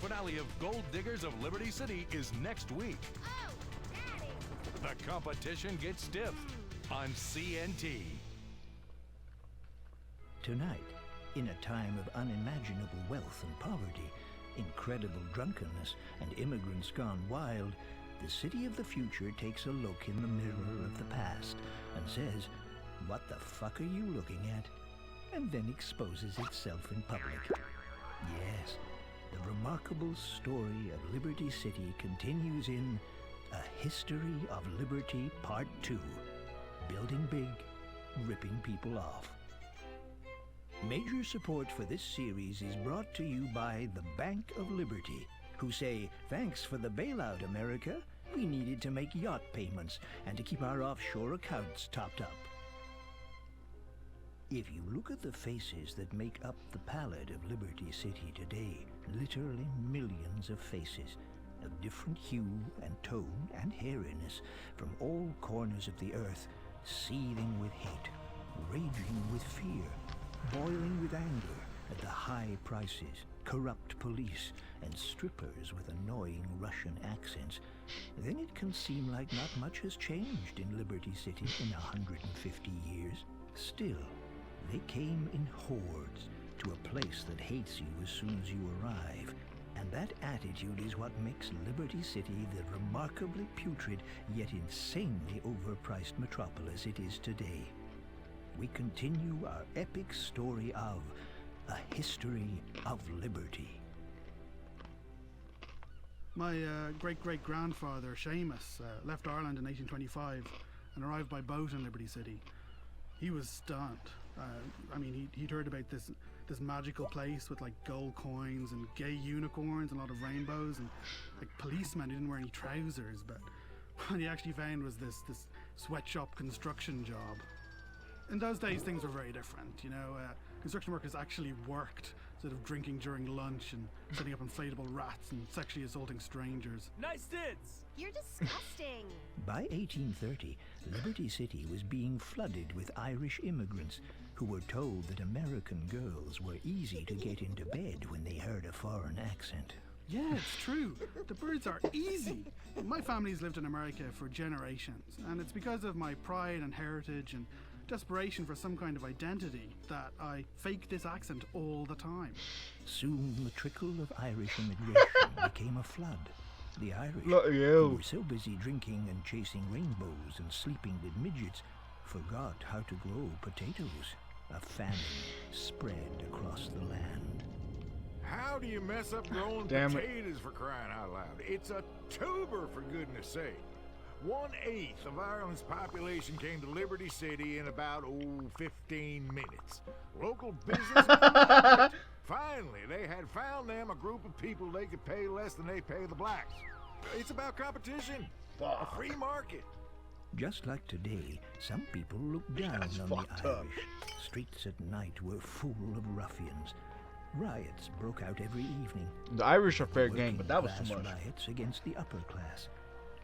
finale of Gold Diggers of Liberty City is next week. Oh, Daddy! The competition gets stiff on CNT. Tonight, in a time of unimaginable wealth and poverty, incredible drunkenness, and immigrants gone wild, the city of the future takes a look in the mirror of the past and says, "What the fuck are you looking at?" and then exposes itself in public. Yes, the remarkable story of Liberty City continues in A History of Liberty Part 2. Building big, ripping people off. Major support for this series is brought to you by the Bank of Liberty, who say, "Thanks for the bailout, America. We needed to make yacht payments and to keep our offshore accounts topped up." If you look at the faces that make up the palette of Liberty City today, literally millions of faces, of different hue and tone and hairiness, from all corners of the earth, seething with hate, raging with fear, boiling with anger at the high prices, corrupt police, and strippers with annoying Russian accents, then it can seem like not much has changed in Liberty City in 150 years. Still, they came in hordes to a place that hates you as soon as you arrive, and that attitude is what makes Liberty City the remarkably putrid yet insanely overpriced metropolis it is today. We continue our epic story of A History of Liberty. My great-great-grandfather, Seamus, left Ireland in 1825 and arrived by boat in Liberty City. He was stunned. He'd heard about this magical place with like gold coins and gay unicorns and a lot of rainbows and like policemen who didn't wear any trousers, but what he actually found was this sweatshop construction job. In those days, things were very different, construction workers actually worked instead of drinking during lunch and setting up inflatable rats and sexually assaulting strangers. Nice tits! You're disgusting. By 1830, Liberty City was being flooded with Irish immigrants who were told that American girls were easy to get into bed when they heard a foreign accent. Yeah, it's true. The birds are easy. My family's lived in America for generations, and it's because of my pride and heritage and desperation for some kind of identity that I fake this accent all the time. Soon the trickle of Irish immigration became a flood. The Irish, who were so busy drinking and chasing rainbows and sleeping with midgets, forgot how to grow potatoes. A famine spread across the land. How do you mess up growing potatoes, for crying out loud? It's a tuber, for goodness sake. 1/8 of Ireland's population came to Liberty City in about 15 minutes. Local business. Finally, they had found them a group of people they could pay less than they pay the blacks. It's about competition. A free market. Just like today, some people looked down on the Irish. Streets at night were full of ruffians. Riots broke out every evening. The Irish are fair game, but that was too much. Riots against the upper class.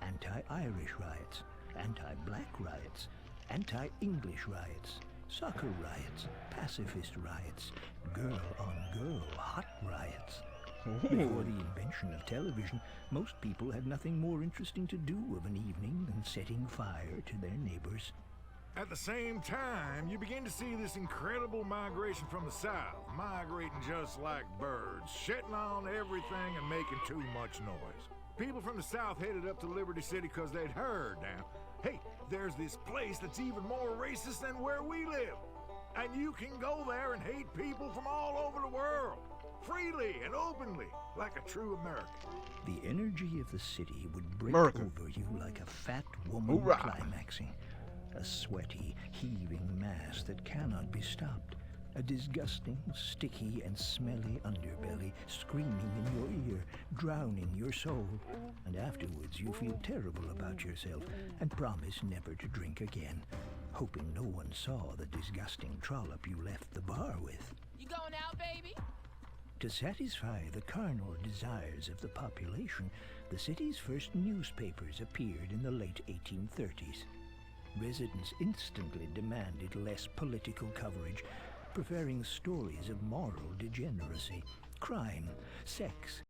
Anti-Irish riots. Anti-black riots. Anti-English riots. Soccer riots. Pacifist riots. Girl-on-girl hot riots. Before the invention of television, most people had nothing more interesting to do of an evening than setting fire to their neighbors. At the same time, you begin to see this incredible migration from the south, migrating just like birds, shitting on everything and making too much noise. People from the south headed up to Liberty City because they'd heard now, hey, there's this place that's even more racist than where we live. And you can go there and hate people from all over the world, freely and openly, like a true American. The energy of the city would break over you like a fat woman climaxing. A sweaty, heaving mass that cannot be stopped. A disgusting, sticky, and smelly underbelly screaming in your ear, drowning your soul. And afterwards you feel terrible about yourself and promise never to drink again, hoping no one saw the disgusting trollop you left the bar with. You going out, baby? To satisfy the carnal desires of the population, the city's first newspapers appeared in the late 1830s. Residents instantly demanded less political coverage, preferring stories of moral degeneracy, crime, sex,